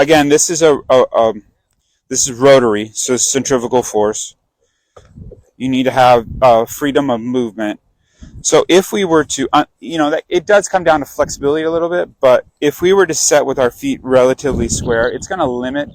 again, this is this is rotary, so centrifugal force. You need to have freedom of movement. So if we were to, that it does come down to flexibility a little bit, but if we were to set with our feet relatively square, it's going to limit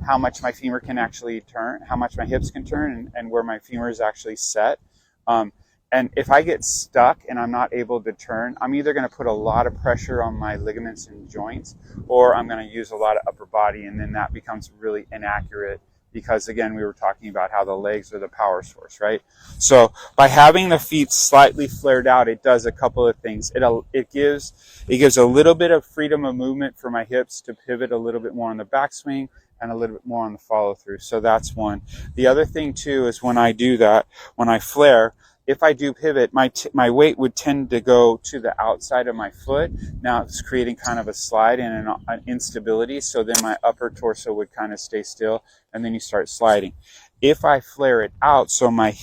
how much my femur can actually turn, how much my hips can turn, and where my femur is actually set. And if I get stuck and I'm not able to turn, I'm either going to put a lot of pressure on my ligaments and joints, or I'm going to use a lot of upper body, and then that becomes really inaccurate because, again, we were talking about how the legs are the power source, right? So by having the feet slightly flared out, it does a couple of things. It gives a little bit of freedom of movement for my hips to pivot a little bit more on the backswing and a little bit more on the follow through. So that's one. The other thing too is when I do that, when I flare, if I do pivot, my weight would tend to go to the outside of my foot. Now it's creating kind of a slide and an instability. So then my upper torso would kind of stay still, and then you start sliding. If I flare it out, so my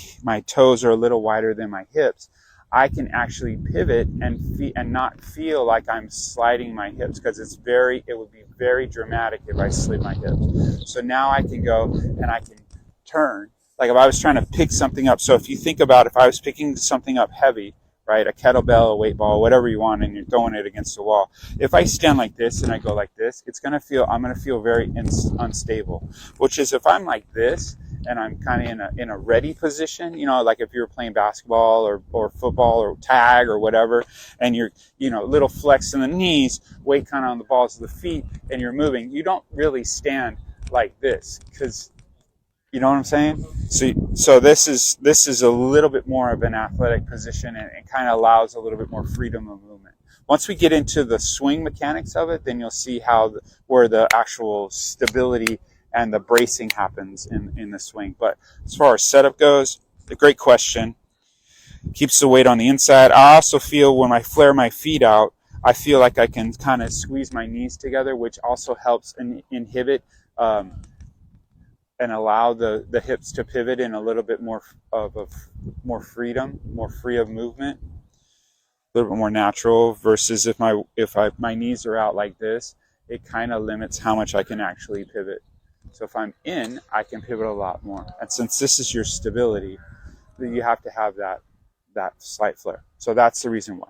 toes are a little wider than my hips, I can actually pivot and not feel like I'm sliding my hips, because it would be very dramatic if I slid my hips. So now I can go and I can turn. Like if I was trying to pick something up. So if you think about if I was picking something up heavy, right, a kettlebell, a weight ball, whatever you want, and you're throwing it against the wall. If I stand like this and I go like this, I'm going to feel very unstable. Which is if I'm like this and I'm kind of in a ready position, like if you're playing basketball or football or tag or whatever, and you're, little flex in the knees, weight kind of on the balls of the feet, and you're moving, you don't really stand like this, because you know what I'm saying? So this is a little bit more of an athletic position, and it kind of allows a little bit more freedom of movement. Once we get into the swing mechanics of it, then you'll see where the actual stability and the bracing happens in the swing. But as far as setup goes, a great question. Keeps the weight on the inside. I also feel when I flare my feet out, I feel like I can kind of squeeze my knees together, which also helps inhibit and allow the hips to pivot in a little bit more freedom, more free of movement, a little bit more natural. Versus if my knees are out like this, it kind of limits how much I can actually pivot. So if I'm in, I can pivot a lot more. And since this is your stability, then you have to have that slight flare. So that's the reason why.